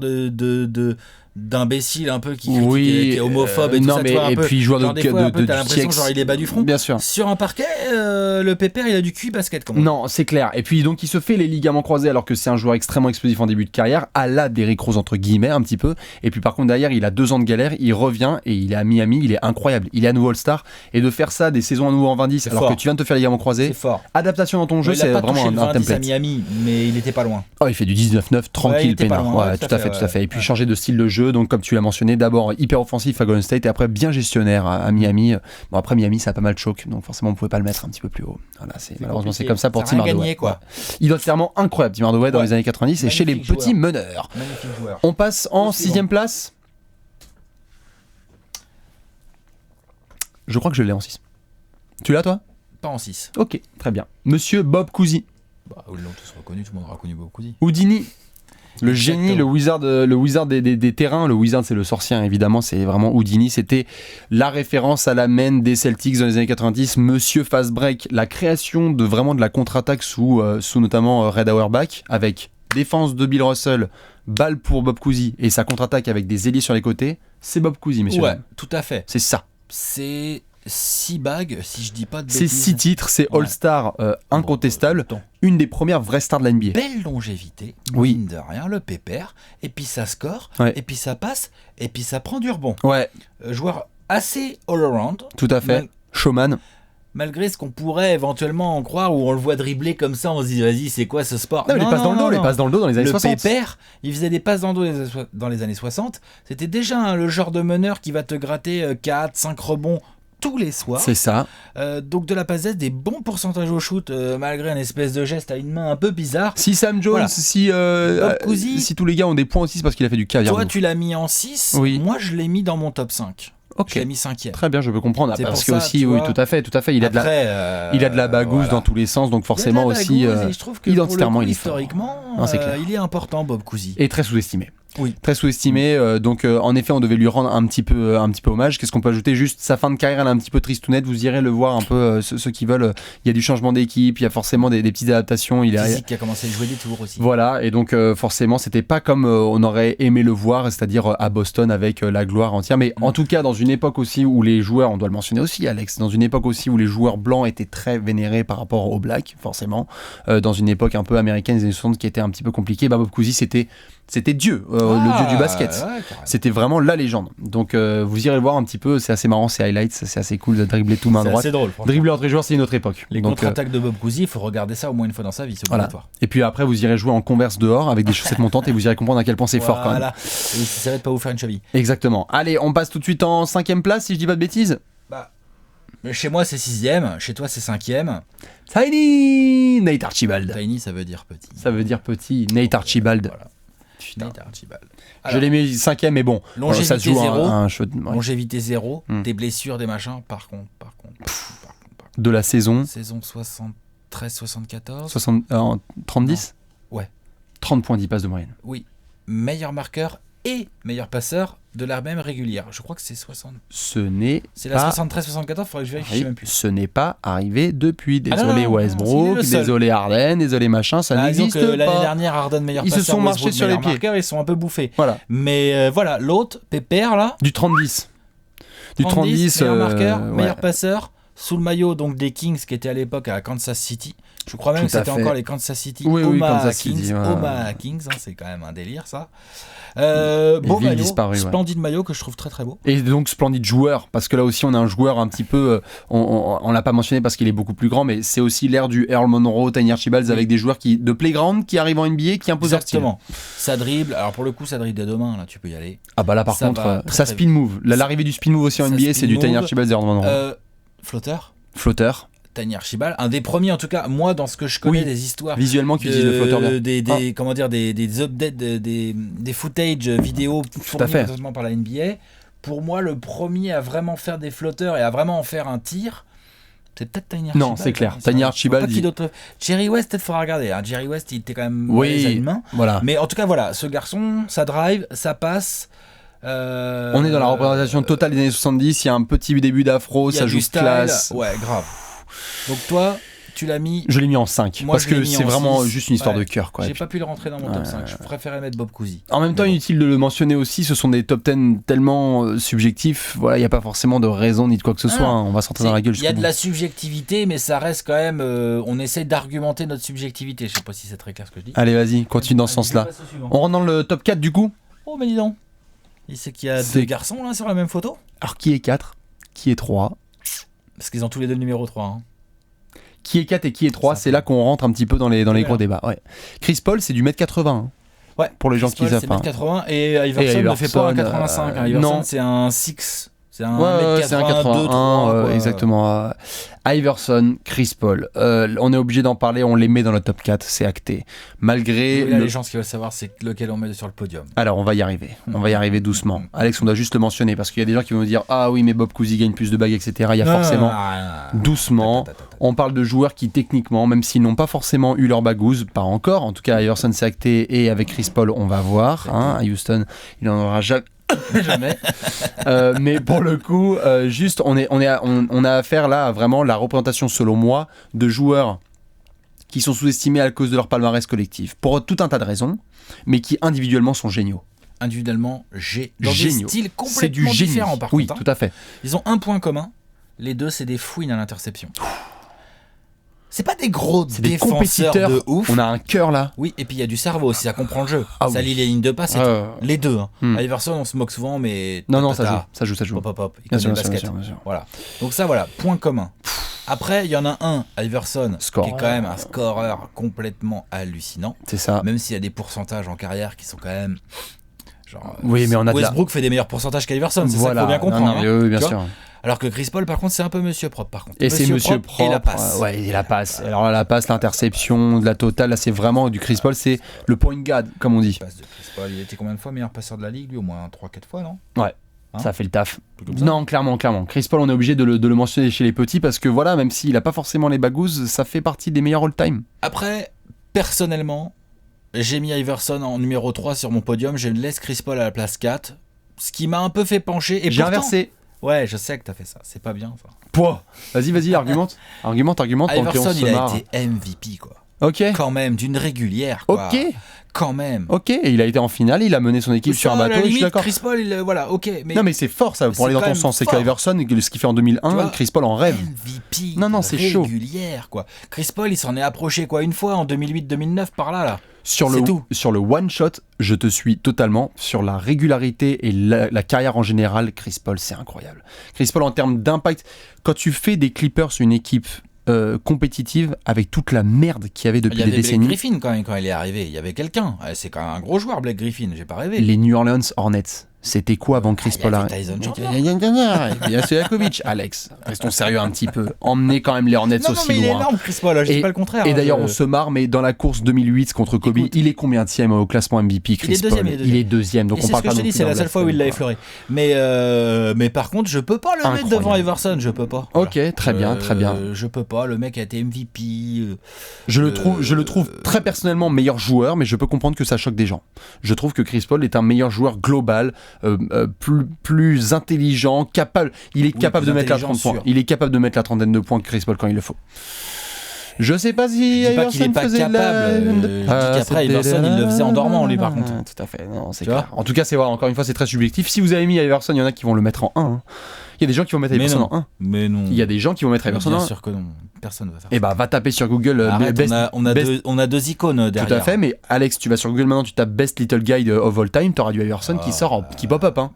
d'imbécile un peu qui est homophobe et tout ça, et puis joueur de t'as l'impression genre il est bas du front. Bien sûr. Sur un parquet, le Pépère il a du QI basket comme on dit. Non, c'est clair. Et puis donc il se fait les ligaments croisés alors que c'est un joueur extrêmement explosif en début de carrière, à la Derrick Rose entre guillemets un petit peu. Et puis par contre derrière il a 2 ans de galère, il revient et il est à Miami, il est incroyable. Il est à nouveau All-Star et de faire ça des saisons à nouveau en 20-10 alors que tu viens de te faire les ligaments croisés. C'est fort. Adaptation dans ton jeu, c'est vraiment un template. À Miami, mais il était pas loin. Oh, il fait du 19-9 tranquille, peinard. Ouais, tout à fait. Et puis changer de style de jeu, donc comme tu l'as mentionné, d'abord hyper offensif à Golden State et après bien gestionnaire à Miami. Bon après Miami ça a pas mal de choc, donc forcément on pouvait pas le mettre un petit peu plus haut. Voilà, malheureusement c'est comme ça pour Tim Hardaway. Il doit être clairement incroyable Tim Hardaway dans les années 90 et chez les petits meneurs. On passe en 6ème place. Je crois que je l'ai en 6. Tu l'as toi? Pas en 6. Ok, très bien. Monsieur Bob Cousy. Bah, ils l'ont tous reconnu, tout le monde a reconnu Bob Cousy. Houdini. Le génie, le wizard des terrains. Le wizard, c'est le sorcier, évidemment. C'est vraiment Houdini. C'était la référence à la main des Celtics dans les années 90. Monsieur Fast Break, la création de la contre-attaque sous notamment Red Auerbach, avec défense de Bill Russell, balle pour Bob Cousy et sa contre-attaque avec des ailiers sur les côtés. C'est Bob Cousy, messieurs. Ouais, tout à fait. C'est ça. C'est 6 bagues, si je dis pas de bêtises. C'est 6 titres, c'est All-Star incontestable. Une des premières vraies stars de la NBA. Belle longévité, mine de rien, le Pépère. Et puis ça score, et puis ça passe, et puis ça prend du rebond. Ouais. Joueur assez all-around. Tout à fait. Showman. Malgré ce qu'on pourrait éventuellement en croire, où on le voit dribbler comme ça, on se dit vas-y, c'est quoi ce sport? Non, les passes dans le dos, les passes dans le dos dans les années 60. Le Pépère, il faisait des passes dans le dos dans les années 60. C'était déjà le genre de meneur qui va te gratter 4, 5 rebonds tous les soirs. C'est ça. Donc de la passe D, des bons pourcentages au shoot, malgré un espèce de geste à une main un peu bizarre. Si Sam Jones, si tous les gars ont des points aussi, c'est parce qu'il a fait du caviar. Toi, tu l'as mis en 6, moi je l'ai mis dans mon top 5. Ok. Je l'ai mis 5e. Très bien, je peux comprendre. Parce que aussi, oui, tout à fait. Il a de la bagousse dans tous les sens, donc forcément aussi identitairement, historiquement, il est important, Bob Cousy. Et très sous-estimé. Oui. Très sous-estimé. Donc, en effet, on devait lui rendre un petit peu hommage. Qu'est-ce qu'on peut ajouter? Juste sa fin de carrière, elle est un petit peu tristounette. Vous irez le voir un peu, ceux qui veulent. Il y a du changement d'équipe, il y a forcément des petites adaptations. Physique qui a commencé à jouer des tours aussi. Voilà, et donc forcément, c'était pas comme on aurait aimé le voir, c'est-à-dire à Boston avec la gloire entière. Mais en tout cas, dans une époque aussi où les joueurs, on doit le mentionner aussi, Alex, dans une époque aussi où les joueurs blancs étaient très vénérés par rapport aux blacks, forcément. Dans une époque un peu américaine des années 60 qui était un petit peu compliquée, Bob Cousy, c'était Dieu le dieu du basket. C'était vraiment la légende. Donc vous irez le voir un petit peu, c'est assez marrant, c'est highlights, c'est assez cool de dribbler tout main droite. C'est drôle. Dribbler entre les joueurs, c'est une autre époque. Les contre-attaques de Bob Cousy, il faut regarder ça au moins une fois dans sa vie, c'est obligatoire. Et puis après, vous irez jouer en Converse dehors avec des chaussettes montantes et vous irez comprendre à quel point c'est fort quand même. Et ça va pas vous faire une cheville. Exactement. Allez, on passe tout de suite en 5ème place si je dis pas de bêtises. Chez moi c'est 6ème, chez toi c'est 5ème. Tiny Nate Archibald. Tiny ça veut dire petit. Ça veut dire petit. Nate Archibald. Voilà. Nate Archibald. Alors, je l'ai mis 5ème, mais bon. Longévité ça se joue 0. Longévité 0. Des blessures, des machins. Par contre. De la saison. Saison 73-74. 30-10 Ouais. 30 points, 10 passes de moyenne. Oui. Meilleur marqueur et meilleur passeur de la même régulière. Je crois que c'est 60. C'est la 73-74, faudrait que je vérifie, je sais même plus. Ce n'est pas arrivé depuis. Désolé Westbrook, désolé Harden, désolé machin, ça n'existe pas. L'année dernière, Harden meilleur passeur, ils se sont marchés sur les pieds. Marqueur, ils sont un peu bouffés. Voilà. Mais voilà, l'autre, Pépère là. Du 30-10. Du 30-10. Meilleur marqueur, meilleur passeur, sous le maillot donc des Kings qui étaient à l'époque à Kansas City. Je crois même que c'était encore les Kansas City. Omaha Kings. Omaha Kings, c'est quand même un délire ça. Beau maillot, disparu, splendide maillot que je trouve très très beau. Et donc splendide joueur, parce que là aussi on a un joueur un petit peu, on l'a pas mentionné parce qu'il est beaucoup plus grand, mais c'est aussi l'ère du Earl Monroe, Tiny Archibald, avec des joueurs de playground qui arrivent en NBA, qui imposent leur style. Exactement. Ça dribble, alors pour le coup ça dribble de demain, là tu peux y aller. Ah bah là par contre, ça spin move. L'arrivée du spin move aussi en NBA, c'est du Tiny Archibald et Earl Monroe. Flotteur. Tiny Archibald, un des premiers en tout cas, moi dans ce que je connais des histoires visuellement qui utilisent le flotteur bien. Comment dire, des updates, des footage vidéo fournis notamment par la NBA. Pour moi, le premier à vraiment faire des flotteurs et à vraiment en faire un tir, c'est peut-être Tiny Archibald. Non, c'est clair. Tiny Archibald. Jerry West, peut-être faut regarder. Jerry West, il était quand même à une main. Voilà. Mais en tout cas, voilà, ce garçon, ça drive, ça passe. On est dans la représentation totale des années 70. Il y a un petit début d'afro, ça joue classe. Ouais, grave. Donc toi, tu l'as mis... Je l'ai mis en 5, parce que c'est vraiment juste une histoire de cœur. J'ai pas pu le rentrer dans mon top 5, je préférais mettre Bob Cousy. En même temps, inutile de le mentionner aussi, ce sont des top 10 tellement subjectifs, voilà, il n'y a pas forcément de raison ni de quoi que ce soit, on va s'entrer dans la gueule. Il y a de la subjectivité, mais ça reste quand même... on essaie d'argumenter notre subjectivité, je sais pas si c'est très clair ce que je dis. Allez, vas-y, continue dans ce sens-là. On rentre dans le top 4 du coup. Oh, mais dis donc. Il sait qu'il y a deux garçons là sur la même photo. Alors qui est 4 ? Qui est 3 ? Parce qu'ils ont tous les deux le numéro 3. Hein. Qui est 4 et qui est 3, c'est là qu'on rentre un petit peu dans les gros débats. Ouais. Chris Paul, c'est du 1m80. Hein. Ouais. Pour les gens qui savent pas. C'est 1m80 et Iverson ne fait pas un 85. Iverson, non. C'est un 6. C'est un 1m82, exactement. Iverson, Chris Paul. On est obligé d'en parler, on les met dans le top 4, c'est acté. Malgré. Les gens qui veulent savoir c'est lequel on met sur le podium. Alors on va y arriver. On va y arriver doucement. Alex, on doit juste le mentionner parce qu'il y a des gens qui vont me dire ah oui, mais Bob Cousy gagne plus de bagues, etc. Il y a forcément. Doucement. On parle de joueurs qui, techniquement, même s'ils n'ont pas forcément eu leur bagouze, pas encore. En tout cas, Iverson, c'est acté et avec Chris Paul, on va voir. Hein, à Houston, il n'en aura jamais. Jamais. Mais pour le coup, juste, on a affaire là à vraiment la représentation, selon moi, de joueurs qui sont sous-estimés à cause de leur palmarès collectif, pour tout un tas de raisons, mais qui individuellement sont géniaux. Individuellement, dans des styles complètement différents par contre. Oui, tout à fait. Ils ont un point commun, les deux, c'est des fouines à l'interception. C'est pas des gros défenseurs de ouf. On a un cœur là. Oui, et puis il y a du cerveau aussi, ça comprend le jeu. Ça lit les lignes de passe, les deux. Hein. Iverson, on se moque souvent, mais... Non, ça joue. Pop. Il connaît le basket. Bien sûr. Voilà. Donc ça, voilà, point commun. Après, il y en a un, Iverson, qui est quand même un scoreur complètement hallucinant. C'est ça. Même s'il y a des pourcentages en carrière qui sont quand même... Genre, oui, mais on a Westbrook fait des meilleurs pourcentages qu'Iverson, c'est ça qu'il faut bien comprendre. Oui, bien sûr. Alors que Chris Paul, par contre, c'est un peu monsieur propre, par contre. Et c'est monsieur propre. Et la passe. Et la passe. Alors là, la passe, l'interception, de la totale, là, c'est vraiment du Chris Paul, c'est le point guard, comme on dit. Passe de Chris Paul, il était combien de fois meilleur passeur de la ligue, lui, au moins 3-4 fois, non ? Ouais. Ça fait le taf. Non, clairement. Chris Paul, on est obligé de le mentionner chez les petits parce que voilà, même s'il n'a pas forcément les bagouzes, ça fait partie des meilleurs all-time. Après, personnellement, j'ai mis Iverson en numéro 3 sur mon podium, je laisse Chris Paul à la place 4, ce qui m'a un peu fait pencher. Et j'ai inversé. Ouais, je sais que t'as fait ça, c'est pas bien ça. Pouah. Vas-y, argumente. argumente. Iverson, il a été MVP, quoi. Ok. Quand même, d'une régulière, quoi. Ok. Quand même. Ok, et il a été en finale, il a mené son équipe sur un bateau, limite, je suis d'accord. Chris Paul, voilà, ok. Mais non, mais c'est fort ça, pour aller dans ton sens. C'est qu'Iverson, ce qu'il fait en 2001, Chris Paul en rêve. MVP. Non, c'est chaud. Régulière, quoi. Chris Paul, il s'en est approché, quoi, une fois, en 2008-2009, par là. Sur le one shot, je te suis totalement. Sur la régularité et la carrière en général, Chris Paul, c'est incroyable. Chris Paul, en termes d'impact, quand tu fais des Clippers une équipe compétitive avec toute la merde qu'il y avait depuis des décennies. Blake Griffin quand il est arrivé, il y avait quelqu'un. C'est quand même un gros joueur, Blake Griffin, j'ai pas rêvé. Les New Orleans Hornets. C'était quoi avant Chris Paul? Il y a Stojakovic. Alex, restons sérieux un petit peu. Emmenez quand même les Hornets aussi loin. Il est énorme, Chris Paul, je dis pas le contraire. Et d'ailleurs, on se marre, mais dans la course 2008 contre Kobe, il est combienième au classement MVP, Chris Paul? Il est deuxième. Donc on parle pas. C'est la seule fois où il l'a effleuré. Mais par contre, je peux pas le mettre devant Iverson, je peux pas. Ok, très bien. Je peux pas. Le mec a été MVP. Je le trouve très personnellement meilleur joueur, mais je peux comprendre que ça choque des gens. Je trouve que Chris Paul est un meilleur joueur global. Plus intelligent, capable. Il est capable de mettre la 30 points. Il est capable de mettre la trentaine de points que Chris Paul quand il le faut. Je sais pas si Iverson faisait capable. Je dis qu'après Iverson il le faisait en dormant lui par contre. Tout à fait. Non, c'est clair. En tout cas, c'est vrai. Encore une fois, c'est très subjectif. Si vous avez mis Iverson, il y en a qui vont le mettre en 1. Hein. Il y a des gens qui vont mettre Iverson en 1. Mais non. Il y a des gens qui vont mettre Iverson en 1. Bien sûr que non. Personne va faire ça. Et bah va taper sur Google. Arrête, on a deux icônes derrière. Tout à fait. Mais Alex, tu vas sur Google maintenant, tu tapes Best Little Guy of All Time, t'auras du Iverson qui sort, qui pop up. Hein.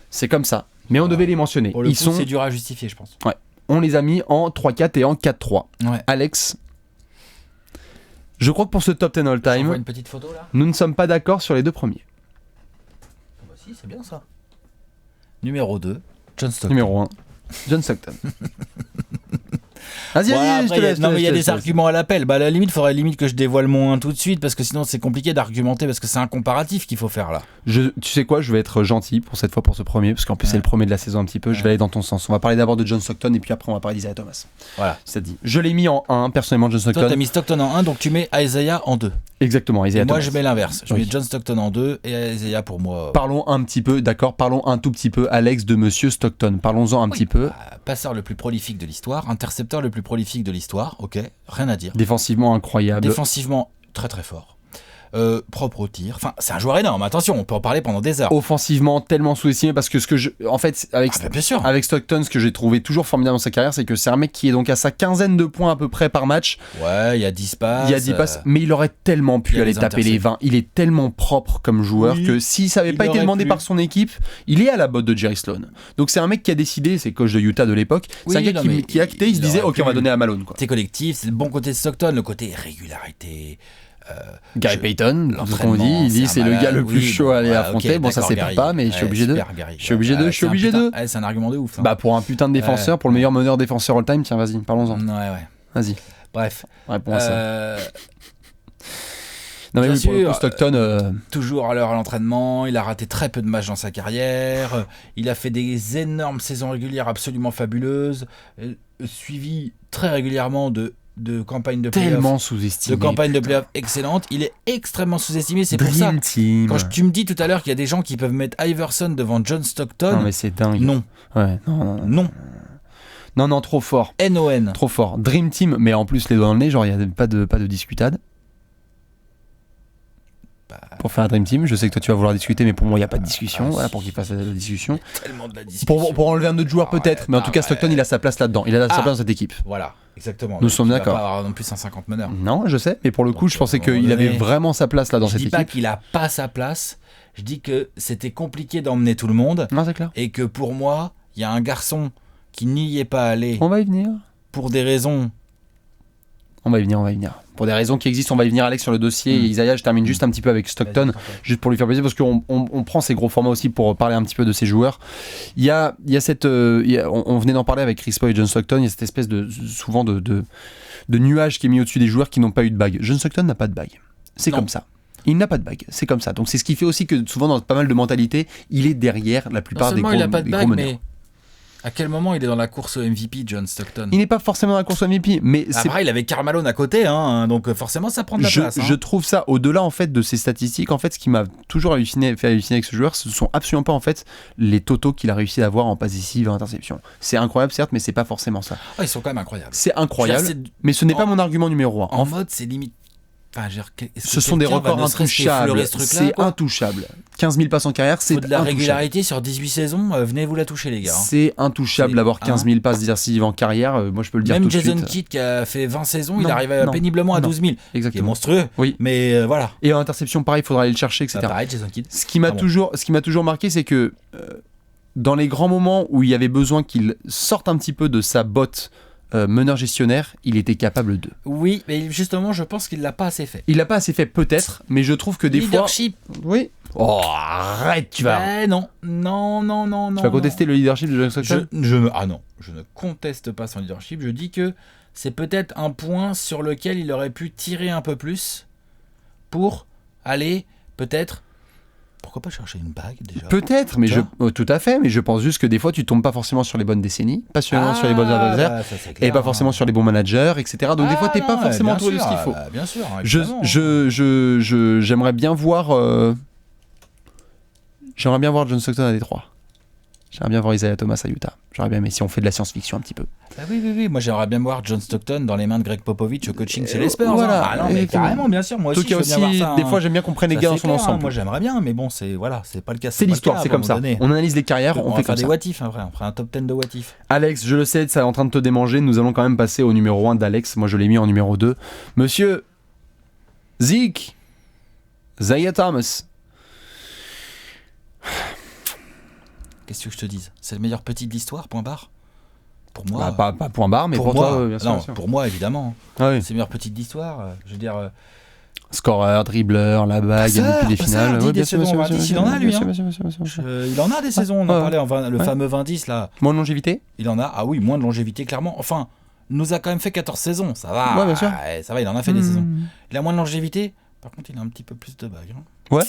C'est comme ça. Mais on devait les mentionner. Pour le coup, c'est dur à justifier, je pense. Ouais. On les a mis en 3-4 et en 4-3. Ouais. Alex, je crois que pour ce top 10 all-time, une petite photo, là. Nous ne sommes pas d'accord sur les deux premiers. Bah si, c'est bien ça. Numéro 2, John Stockton. Numéro 1, John Stockton. Vas-y, je te laisse. Non, mais il y a des arguments à l'appel. Bah, à la limite, il faudrait limite que je dévoile mon 1 tout de suite parce que sinon, c'est compliqué d'argumenter parce que c'est un comparatif qu'il faut faire là. Tu sais quoi, je vais être gentil pour cette fois pour ce premier parce qu'en plus, c'est le premier de la saison un petit peu. Je vais aller dans ton sens. On va parler d'abord de John Stockton et puis après, on va parler d'Isaiah Thomas. Voilà. C'est dit. Je l'ai mis en 1, personnellement, John Stockton. Toi, t'as mis Stockton en 1, donc tu mets Isaiah en 2. Exactement, Isaiah Thomas. Moi, je mets l'inverse. Je mets John Stockton en 2 et Isaiah pour moi. Parlons un petit peu, d'accord, parlons un tout petit peu, Alex, de Monsieur Stockton. Parlons-en un petit peu. Passeur le plus prolifique de l'histoire, intercepteur le plus prolifique de l'histoire, ok, rien à dire. Défensivement incroyable. Défensivement très très fort. Propre au tir. Enfin, c'est un joueur énorme, attention, on peut en parler pendant des heures. Offensivement, tellement sous-estimé parce que en fait, avec Stockton, ce que j'ai trouvé toujours formidable dans sa carrière, c'est que c'est un mec qui est donc à sa quinzaine de points à peu près par match. Ouais, il y a 10 passes. Mais il aurait tellement pu aller taper les 20. Il est tellement propre comme joueur que si ça n'avait pas été demandé par son équipe, il est à la botte de Jerry Sloan. Donc c'est un mec qui a décidé, c'est coach de Utah de l'époque, c'est un gars qui a acté, il se disait, ok, on va donner à Malone. C'est collectif, c'est le bon côté de Stockton, le côté régularité. Gary Payton, on dit, il dit c'est le gars le plus chaud à aller affronter. Bon, ça c'est pas, mais je suis obligé de. Je suis obligé de. C'est un argument de ouf. Bah pour un putain de défenseur, pour le meilleur meneur défenseur all time, tiens, vas-y, parlons-en. Ouais. Vas-y. Bref. Réponds à ça. Non mais oui, pour le coup, Stockton toujours à l'heure à l'entraînement, il a raté très peu de matchs dans sa carrière, il a fait des énormes saisons régulières absolument fabuleuses, suivi très régulièrement de campagne de playoff. Tellement sous-estimé. De campagne de playoff excellente. Il est extrêmement sous-estimé. C'est pour ça. Team. Quand tu me dis tout à l'heure qu'il y a des gens qui peuvent mettre Iverson devant John Stockton. Non, mais c'est dingue. Non. Ouais, non. Non, trop fort. NON. Trop fort. Dream Team, mais en plus les doigts dans le nez, genre il n'y a pas de discutade. Pour faire un Dream Team, je sais que toi tu vas vouloir discuter, mais pour moi il n'y a pas de discussion. Voilà, pour qu'il fasse la discussion. Tellement de la discussion. Pour enlever un autre joueur peut-être, mais en tout cas Stockton il a sa place là-dedans. Il a sa place dans cette équipe. Voilà, exactement. Nous sommes d'accord. Il va pas avoir non plus 150 meneurs. Non, je sais, mais pour le coup je pensais qu'il avait vraiment sa place là dans cette équipe. Je dis pas qu'il a pas sa place. Je dis que c'était compliqué d'emmener tout le monde. Non, c'est clair. Et que pour moi, il y a un garçon qui n'y est pas allé. On va y venir. Pour des raisons. On va y venir. Pour des raisons qui existent, on va y venir, Alex, sur le dossier. Isaiah, je termine juste un petit peu avec Stockton, juste pour lui faire plaisir, parce qu'on prend ces gros formats aussi pour parler un petit peu de ces joueurs. Il y a cette... on venait d'en parler avec Chris Paul et John Stockton, il y a cette espèce de nuage qui est mis au-dessus des joueurs qui n'ont pas eu de bague. John Stockton n'a pas de bague. C'est comme ça. Il n'a pas de bague, c'est comme ça. Donc c'est ce qui fait aussi que souvent dans pas mal de mentalités, il est derrière la plupart des gros meneurs. Il n'a pas de bague, mais... À quel moment il est dans la course au MVP, John Stockton ? Il n'est pas forcément dans la course au MVP, mais après il avait Karl Malone à côté, donc forcément ça prend de la place. Je trouve ça, au-delà en fait de ses statistiques, en fait, ce qui m'a toujours fait halluciner avec ce joueur, ce sont absolument pas en fait les totaux qu'il a réussi à avoir en passe décisive, en interception. C'est incroyable certes, mais c'est pas forcément ça. Ils sont quand même incroyables. C'est incroyable, mais ce n'est pas mon argument numéro 1. En mode, c'est limite Enfin, ce sont des records intouchables. C'est intouchable. 15 000 passes en carrière, c'est de la régularité sur 18 saisons. Venez vous la toucher, les gars. C'est intouchable d'avoir 15 000 passes décisives en carrière. Moi, je peux le dire même tout de suite. Même Jason Kidd qui a fait 20 saisons, il arrive péniblement à 12 000. Exactement. Qui est monstrueux. Oui. Mais voilà. Et en interception, pareil, il faudra aller le chercher, etc. Pareil, Jason Kidd. Ce qui m'a toujours marqué, c'est que dans les grands moments où il y avait besoin qu'il sorte un petit peu de sa botte meneur gestionnaire, il était capable de. Oui, mais justement, je pense qu'il l'a pas assez fait. Il l'a pas assez fait, peut-être, mais je trouve que des leadership. fois. Oui. Oh, arrête, tu vas. Non. Tu vas contester le leadership de John Stockton ? Je ne conteste pas son leadership. Je dis que c'est peut-être un point sur lequel il aurait pu tirer un peu plus pour aller peut-être. Pourquoi pas chercher une bague déjà ? Peut-être, mais tout à fait, mais je pense juste que des fois tu tombes pas forcément sur les bonnes décennies, pas seulement sur les bonnes adversaires, et pas forcément sur les bons managers, etc. Donc des fois t'es pas forcément entouré de ce qu'il faut. Bien sûr. J'aimerais bien voir John Stockton à Détroit. J'aimerais bien voir Isaiah Thomas à Utah. J'aurais bien aimé si on fait de la science-fiction un petit peu. Oui. Moi, j'aimerais bien voir John Stockton dans les mains de Greg Popovich au coaching chez les Spurs. Voilà. Ah non, mais carrément, bien sûr. Moi aussi, je veux bien voir ça. Des fois, j'aime bien qu'on prenne les gars dans son ensemble. Moi, j'aimerais bien, mais bon, c'est pas le cas. C'est l'histoire, c'est comme ça. On analyse les carrières, on fait comme ça. On va faire des what if, on fera un top 10 de what if. Alex, je le sais, ça est en train de te démanger. Nous allons quand même passer au numéro 1 d'Alex. Moi, je l'ai mis en numéro 2. Monsieur Zeke, Isaiah Thomas. Qu'est-ce que je te dise ? C'est le meilleur petit de l'histoire, point barre ? Pour moi. Pas point barre, mais pour toi, bien sûr. Non, pour moi, évidemment. Ah oui. C'est le meilleur petit de l'histoire. Je veux dire. Scoreur, dribbleur, la bague, MVP des finales. Il en a, lui. Il en a des saisons, on en parlait, le fameux 20-10, là. Moins de longévité ? Il en a, moins de longévité, clairement. Enfin, il nous a quand même fait 14 saisons, ça va. Ouais, bien sûr. Ça va, il en a fait des saisons. Il a moins de longévité, par contre, il a un petit peu plus de bagues. Ouais.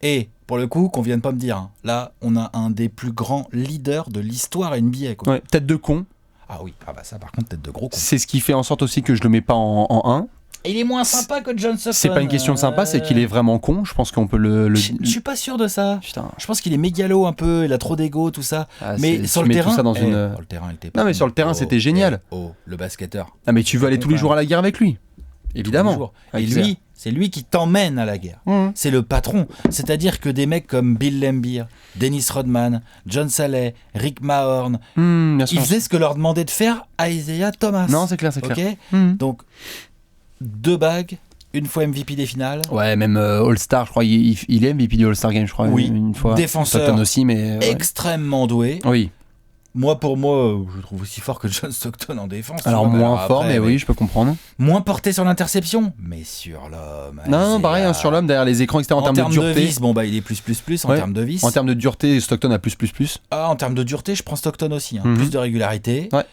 Et pour le coup, qu'on vienne pas me dire, là, on a un des plus grands leaders de l'histoire NBA. Quoi. Ouais, tête de con. Ah oui, ça par contre, tête de gros con. C'est ce qui fait en sorte aussi que je le mets pas en 1. Il est moins sympa que John Stockton. C'est pas une question de sympa, c'est qu'il est vraiment con. Je pense qu'on peut le... Je suis pas sûr de ça. Putain. Je pense qu'il est mégalo un peu, il a trop d'ego, tout ça. Mais sur le terrain, tout ça dans une... le terrain, il était pas. Non, mais sur le terrain, c'était génial. Le basketteur. Ah, mais tu veux aller tous les jours à la guerre avec lui. Évidemment. Et lui, c'est lui qui t'emmène à la guerre. C'est le patron. C'est-à-dire que des mecs comme Bill Laimbeer, Dennis Rodman, John Saleh, Rick Mahorn, ils faisaient ce que leur demandait de faire à Isaiah Thomas. Non, c'est clair, c'est clair. Donc, 2 bagues, une fois MVP des finales. Ouais, même All-Star, je crois. Il est MVP du All-Star Game, je crois. Oui, une fois. Défenseur Stockton aussi, mais extrêmement doué. Oui. Moi, pour moi, je le trouve aussi fort que John Stockton en défense. Alors, moins fort, mais oui, je peux comprendre. Moins porté sur l'interception, mais sur l'homme. Non, pareil, sur l'homme, derrière les écrans, etc. En termes de dureté. De vis, il est plus en termes de vis. En termes de dureté, Stockton a plus. Ah, en termes de dureté, je prends Stockton aussi. Plus de régularité. Ouais.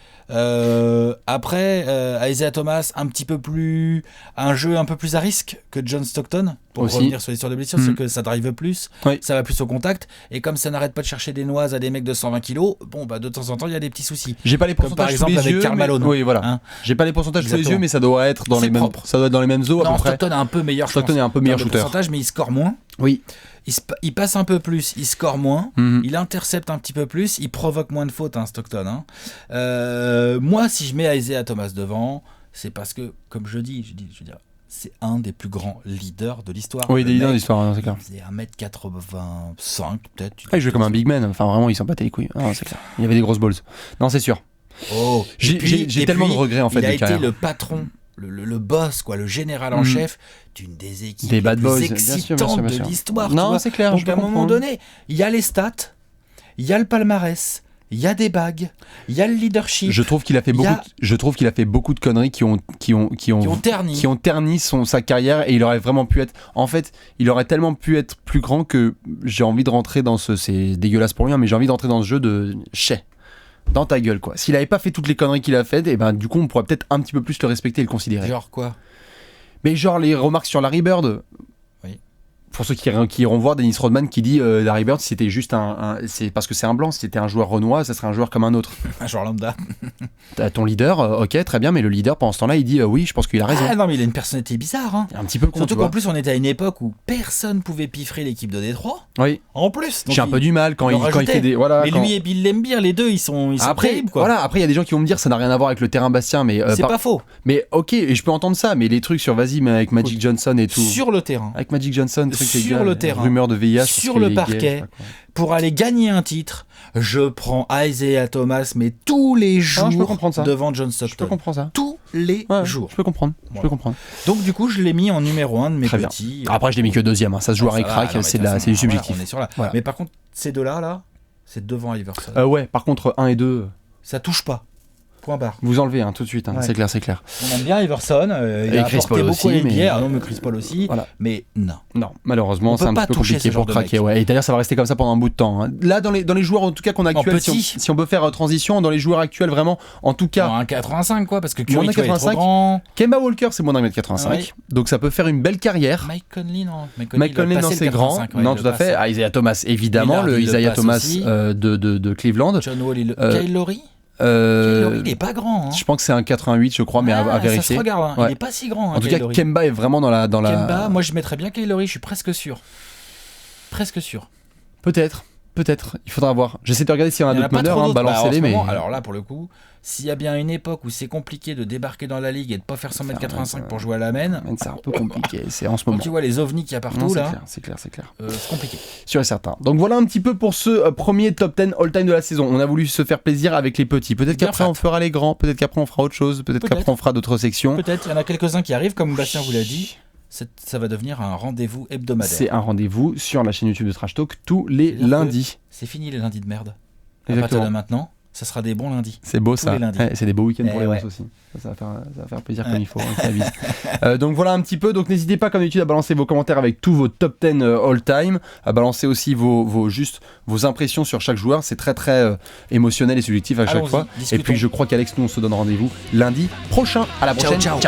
Après, Isaiah Thomas, un jeu un peu plus à risque que John Stockton. Pour revenir sur l'histoire de blessure, c'est que ça drive plus, ça va plus au contact. Et comme ça n'arrête pas de chercher des noises à des mecs de 120 kilos, de temps en temps, il y a des petits soucis. J'ai pas les pourcentages sous les yeux. Par exemple, avec Karl Malone. Oui, voilà. J'ai pas les pourcentages sous les yeux, mais ça doit être dans les mêmes. Ça doit être dans les mêmes eaux. Non, Stockton est un peu meilleur. Stockton est un peu meilleur shooter. Mais il score moins. Oui. Il passe un peu plus, il score moins, il intercepte un petit peu plus, il provoque moins de fautes, Stockton. Moi, si je mets Isaiah Thomas devant, c'est parce que, comme je veux dire, c'est un des plus grands leaders de l'histoire. Oui, des leaders de l'histoire, c'est clair. Il faisait 1m85, peut-être. Il jouait comme un big man, enfin vraiment, il s'en battait les couilles. C'est clair. Il y avait des grosses balls. Non, c'est sûr. J'ai tellement de regrets, en fait, de carrière. Il a été le patron. Le boss, le général en chef d'une des équipes les plus excitantes de l'histoire. Non, c'est clair. Donc à un moment donné, il y a les stats, il y a le palmarès, il y a des bagues, il y a le leadership. Je trouve qu'il a fait beaucoup de conneries qui ont terni sa carrière, et il aurait vraiment pu être. En fait, il aurait tellement pu être plus grand que j'ai envie de rentrer dans ce. C'est dégueulasse pour lui, mais j'ai envie d'entrer dans ce jeu de chais. Dans ta gueule, quoi. S'il avait pas fait toutes les conneries qu'il a faites, et du coup, on pourrait peut-être un petit peu plus le respecter et le considérer. Genre quoi ? Mais genre les remarques sur Larry Bird. Oui. pour ceux qui iront voir Dennis Rodman qui dit Larry Bird, c'était juste c'est parce que c'est un blanc, si c'était un joueur renois, ça serait un joueur comme un autre. Un joueur lambda. T'as ton leader, ok, très bien, mais le leader pendant ce temps-là, il dit oui, je pense qu'il a raison. Ah non, mais il a une personnalité bizarre. Hein. Un petit peu con, surtout qu'en plus, on était à une époque où personne pouvait piffrer l'équipe de Détroit. Oui. En plus. J'ai un peu du mal quand il fait des. Voilà, mais lui et Bill Laimbeer, les deux, ils sont terribles, quoi. Voilà, après, il y a des gens qui vont me dire ça n'a rien à voir avec le terrain Bastien, mais. C'est pas faux. Mais ok, et je peux entendre ça, mais les trucs sur vas-y, mais avec Magic Johnson et tout. Sur le terrain. Avec Magic Johnson, sur le terrain. Rumeur de VIH. Sur le parquet. Pour aller gagner un titre, je prends Isaiah Thomas, mais tous les jours devant John Stockton. Je peux comprendre ça. Tous les jours. Je peux comprendre. Voilà. Je peux comprendre. Donc du coup, je l'ai mis en numéro 1 de mes Très petits. Bien. Après, je l'ai mis que deuxième. Ça se joue à ric-rac, c'est du subjectif. On est sur là. Voilà. Mais par contre, ces deux-là, c'est devant Iverson. Ouais, par contre, 1 et 2... Ça touche pas. Point barre. Vous enlevez tout de suite, c'est clair. On aime bien Iverson, il a apporté beaucoup à NBA. Ah non, mais Chris Paul aussi, mais non. Non, malheureusement, c'est un petit peu compliqué pour craquer. Ouais. Et d'ailleurs, ça va rester comme ça pendant un bout de temps. Hein. Là, dans les joueurs en tout cas qu'on a actuels, si on peut faire transition, dans les joueurs actuels vraiment, en tout cas... En 1,85 quoi, parce que Curry, tu vois, il est trop grand. Kemba Walker, c'est moins d'1m85, donc ça peut faire une belle carrière. Mike Conley, non. Mike Conley, non, c'est grand. Non, tout à fait. Isaiah Thomas, évidemment, le Isaiah Thomas de Cleveland. John Wall, Kyle Lowry. Il est pas grand. Hein. Je pense que c'est un 88, je crois, mais à vérifier. Ça se regarde, il est pas si grand. En tout cas, Kemba est vraiment dans la. Kemba, moi je mettrais bien Kyle Lowry, je suis presque sûr. Peut-être. Il faudra voir. J'essaie de regarder s'il y en a d'autres meneurs, balancez-les. Mais... Alors là, pour le coup, s'il y a bien une époque où c'est compliqué de débarquer dans la ligue et de pas faire 1m85 pour jouer à la main, c'est un peu compliqué. C'est en ce moment. Quand tu vois les ovnis qu'il y a partout là. C'est clair. C'est compliqué. Sûr et certain. Donc voilà un petit peu pour ce premier top 10 all-time de la saison. On a voulu se faire plaisir avec les petits. Peut-être qu'après on fera les grands. Peut-être qu'après on fera autre chose. Peut-être qu'après on fera d'autres sections. Peut-être. Il y en a quelques-uns qui arrivent, comme Bastien vous l'a dit. Ça va devenir un rendez-vous hebdomadaire. C'est un rendez-vous sur la chaîne YouTube de Trash Talk tous les lundis. C'est fini les lundis de merde. À partir de maintenant, ça sera des bons lundis. C'est beau ça. C'est des beaux week-ends pour les Russes aussi. Ça va faire plaisir comme il faut. Donc voilà un petit peu. Donc n'hésitez pas comme d'habitude à balancer vos commentaires avec tous vos top 10 all-time, à balancer aussi vos impressions sur chaque joueur. C'est très très émotionnel et subjectif à chaque fois. Discutons. Et puis je crois qu'Alex, nous on se donne rendez-vous lundi prochain. À la prochaine. Ciao.